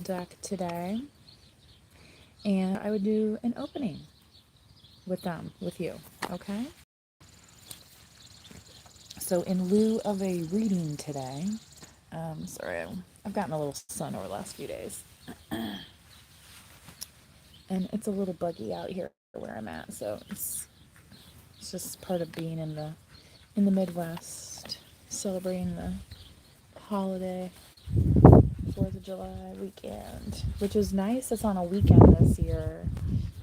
deck today, and I would do an opening with them, with you, okay? So, in lieu of a reading today, sorry, I've gotten a little sun over the last few days, and it's a little buggy out here where I'm at, so it's just part of being in the Midwest, celebrating the holiday, 4th of July weekend, which is nice. It's on a weekend this year,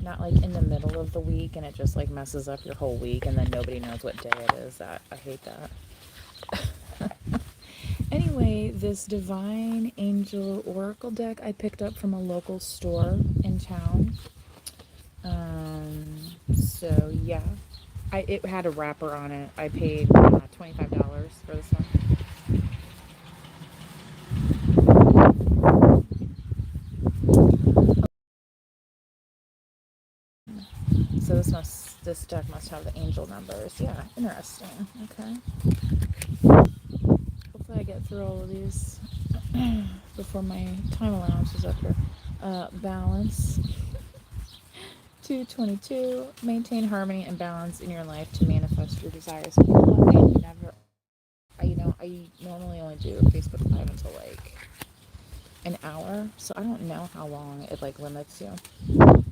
not like in the middle of the week, and it just like messes up your whole week, and then nobody knows what day it is. That I hate that. Anyway, this Divine Angel Oracle deck I picked up from a local store in town. So yeah, it had a wrapper on it. I paid $25 for this one. So this deck must have the angel numbers. Yeah, interesting. Okay. Hopefully I get through all of these before my time allowance is up here. Balance. 222. Maintain harmony and balance in your life to manifest your desires. I normally only do Facebook Live until like an hour, so I don't know how long it like limits you.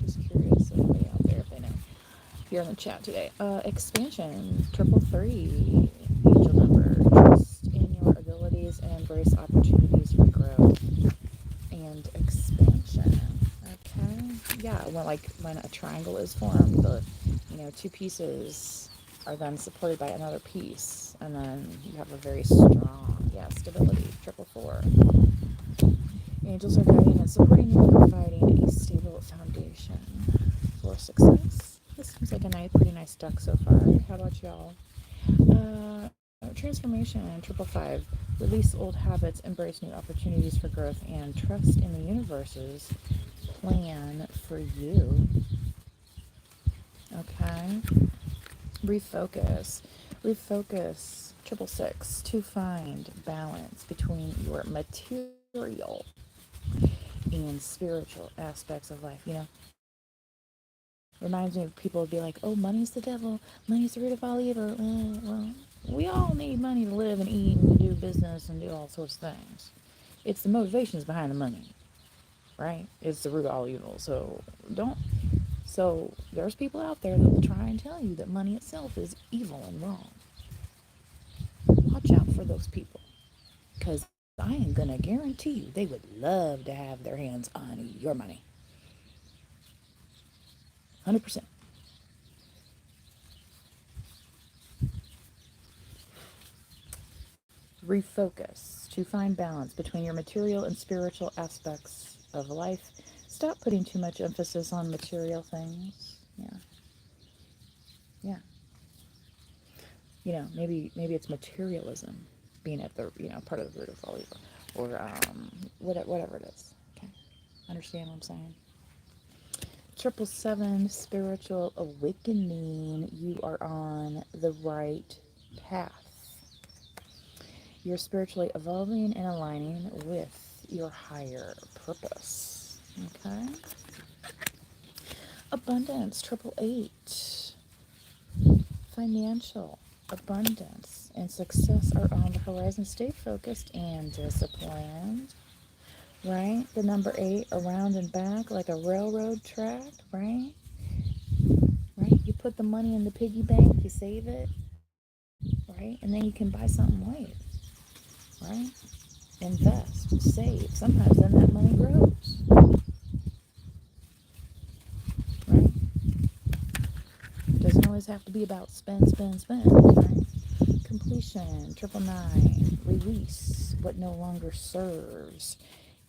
Just curious if anybody out there if they know. Here in the chat today. Expansion 333. Angel number. Trust in your abilities and embrace opportunities for growth and expansion. Okay. Yeah, when a triangle is formed, the two pieces are then supported by another piece, and then you have a very strong stability. 444. Angels are guiding and supporting you and providing a stable foundation for success. This seems like a pretty nice deck so far. How about y'all? Transformation 555. Release old habits, embrace new opportunities for growth, and trust in the universe's plan for you. Okay. Refocus. 666 to find balance between your material and spiritual aspects of life. Reminds me of people would be like, oh, money's the devil, money's the root of all evil. Well, we all need money to live and eat and do business and do all sorts of things. It's the motivations behind the money, right? It's the root of all evil. So there's people out there that will try and tell you that money itself is evil and wrong. Watch out for those people, because I am going to guarantee you they would love to have their hands on your money. 100%. Refocus to find balance between your material and spiritual aspects of life. Stop putting too much emphasis on material things. Yeah. Maybe it's materialism being at the part of the root of all evil, or whatever it is. Okay, understand what I'm saying? 777, spiritual awakening. You are on the right path. You're spiritually evolving and aligning with your higher purpose. Okay. Abundance 888. Financial abundance and success are on the horizon. Stay focused and disciplined. Right? The number 8, around and back like a railroad track, right? Right? You put the money in the piggy bank, you save it, right? And then you can buy something white, right? Invest, save. Sometimes then that money grows, right? Doesn't always have to be about spend, right? Completion 999. Release what no longer serves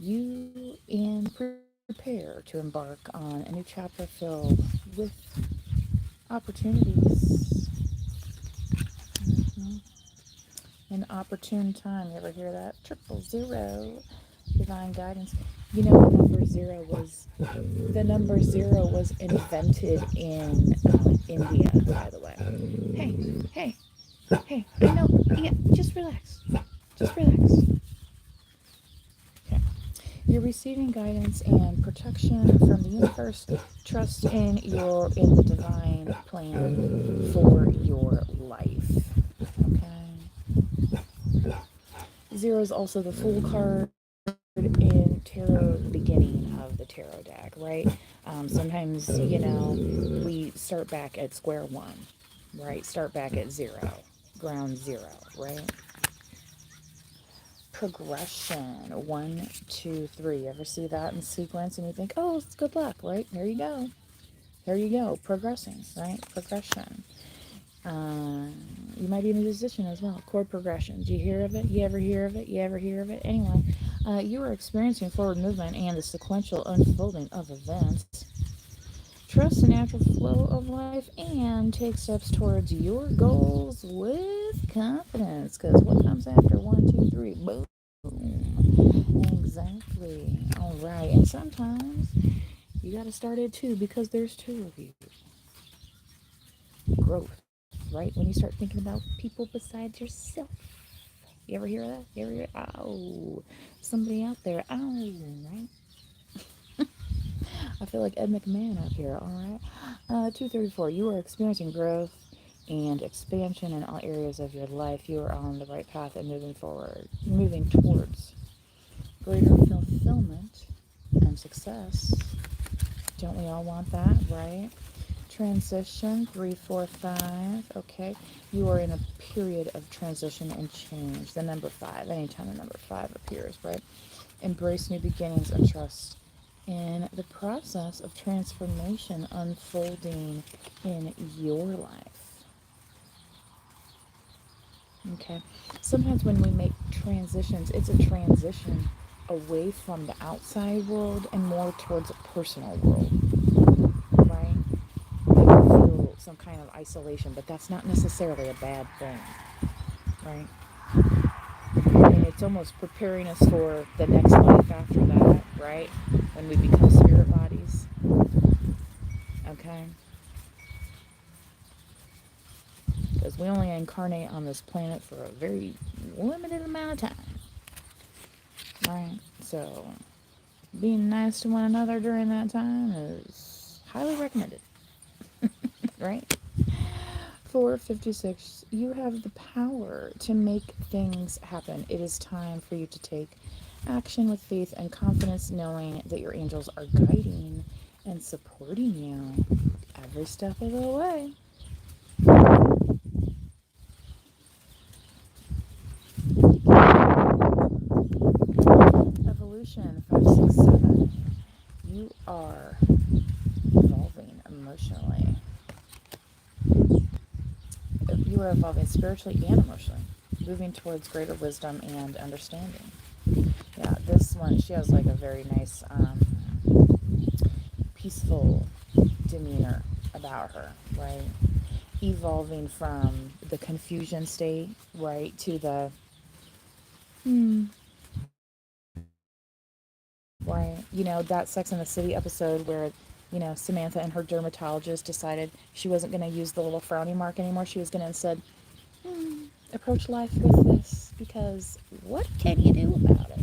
you and prepare to embark on a new chapter filled with opportunities. An opportune time. You ever hear that? 000. Divine guidance. The number zero was invented in India, by the way. Hey, I know. Yeah, just relax. Okay. You're receiving guidance and protection from the universe. Trust in the divine plan for your life. Okay. Zero is also the Fool card in tarot, the beginning of the tarot deck, right? Sometimes, we start back at square one, right? Start back at zero, ground zero, right? Progression, one, two, three. Ever see that in sequence and you think, oh, it's good luck, right? There you go. There you go. Progressing, right? Progression. Uh, you might be a musician as well. Chord progressions. You hear of it? You ever hear of it? You ever hear of it? Anyway, you are experiencing forward movement and the sequential unfolding of events. Trust the natural flow of life and take steps towards your goals with confidence. Because what comes after one, two, three? Boom. Exactly. All right. And sometimes you got to start at two because there's two of you. Growth, right? When you start thinking about people besides yourself. You ever hear that? You ever hear, oh, somebody out there, oh, right? I feel like Ed McMahon up here, all right? 234, you are experiencing growth and expansion in all areas of your life. You are on the right path and moving forward, moving towards greater fulfillment and success. Don't we all want that, right? Transition 345. Okay, you are in a period of transition and change. The number five, anytime the number five appears, right? Embrace new beginnings and trust in the process of transformation unfolding in your life. Okay, sometimes when we make transitions, it's a transition away from the outside world and more towards a personal world, right? You feel some kind of isolation, but that's not necessarily a bad thing, right? And it's almost preparing us for the next life after that, right? When we become spirit bodies, okay? Because we only incarnate on this planet for a very limited amount of time, right? So being nice to one another during that time is highly recommended, right? 456, you have the power to make things happen. It is time for you to take action with faith and confidence, knowing that your angels are guiding and supporting you every step of the way. Evolution 567, you are evolving emotionally. You are evolving spiritually and emotionally, moving towards greater wisdom and understanding. Yeah, this one, she has like a very nice, peaceful demeanor about her, right? Evolving from the confusion state, right, to the, hmm, right? That Sex and the City episode where, Samantha and her dermatologist decided she wasn't going to use the little frowny mark anymore. She was going to instead approach life with this because what can you do about it?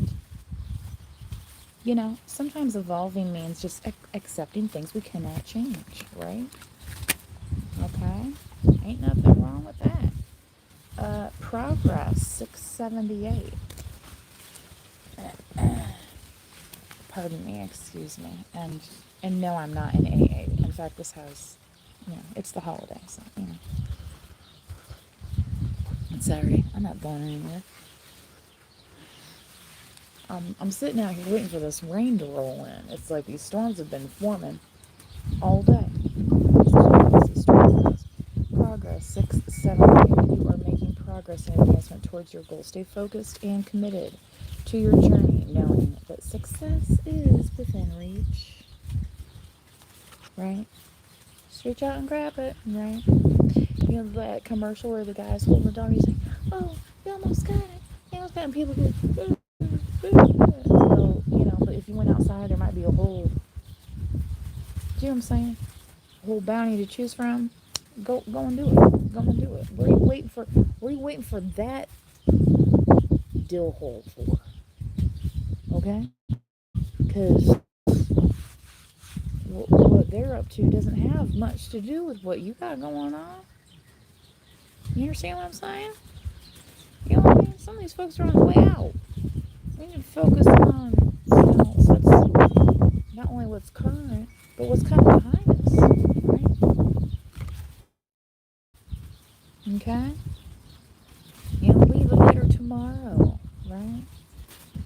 Sometimes evolving means just accepting things we cannot change, right? Okay? Ain't nothing wrong with that. Progress 678. Pardon me, excuse me. And no, I'm not in AA. In fact, this has, it's the holiday, so, Sorry, I'm not going anywhere. I'm sitting out here waiting for this rain to roll in. It's like these storms have been forming all day. Progress 678. You are making progress and advancement towards your goal. Stay focused and committed to your journey, knowing that success is within reach. Right? Just reach out and grab it, right? That commercial where the guy's holding the dog, he's like, oh, you almost got it. You almost got it. And people go, so, but if you went outside, there might be a whole, do you know what I'm saying? A whole bounty to choose from. Go and do it. Go and do it. What are you waiting for that dill hole for? Okay? Because what they're up to doesn't have much to do with what you got going on. You understand what I'm saying? You know what I mean? Some of these folks are on the way out. We need to focus on, what's not only what's current, but what's coming behind us, right? Okay? Leave a better tomorrow, right?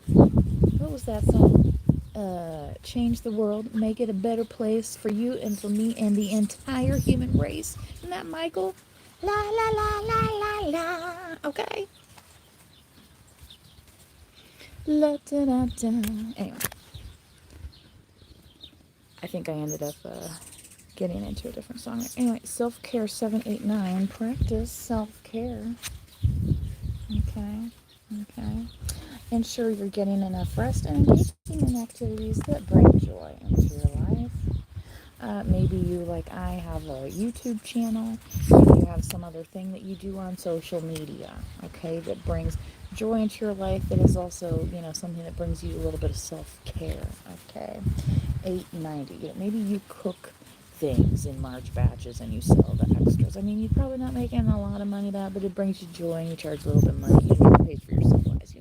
What was that song? Change the world, make it a better place for you and for me and the entire human race. Isn't that Michael? La la la la la la. Okay. La da da da. Anyway, I think I ended up getting into a different song. Anyway, self care 789. Practice self care. Okay. Okay. Ensure you're getting enough rest and engaging in activities that bring joy into your life. Maybe you, like I, have a YouTube channel. Maybe you have some other thing that you do on social media, okay, that brings joy into your life, that is also, something that brings you a little bit of self-care, okay. 890. Maybe you cook things in large batches and you sell the extras. I mean, you're probably not making a lot of money that, but it brings you joy and you charge a little bit of money and you pay for your supplies.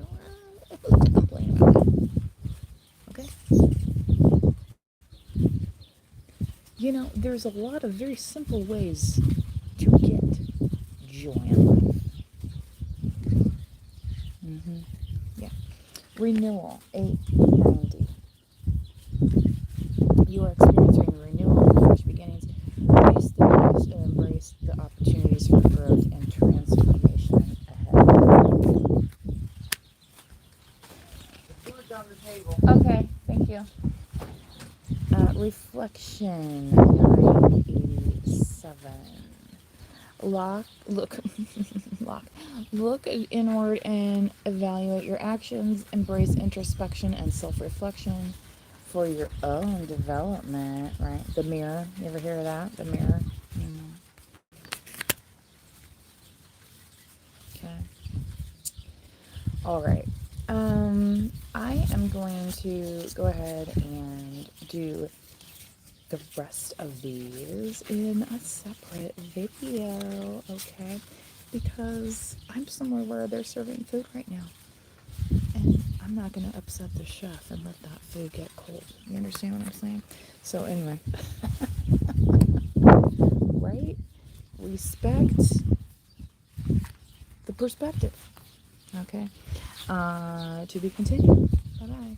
Who's to complain about that? Okay? There's a lot of very simple ways to get joy in life. Yeah. Renewal, 890. You are experiencing renewal and fresh beginnings. Face the past and embrace the opportunities for growth and transformation ahead. The food's on the table. Okay, thank you. Reflection, 987. Look inward and evaluate your actions. Embrace introspection and self-reflection for your own development, right? The mirror. You ever hear of that? The mirror. Okay. All right. I am going to go ahead and do the rest of these in a separate video, okay? Because I'm somewhere where they're serving food right now. And I'm not going to upset the chef and let that food get cold. You understand what I'm saying? So anyway. Right? Respect the perspective. Okay? To be continued. Bye-bye.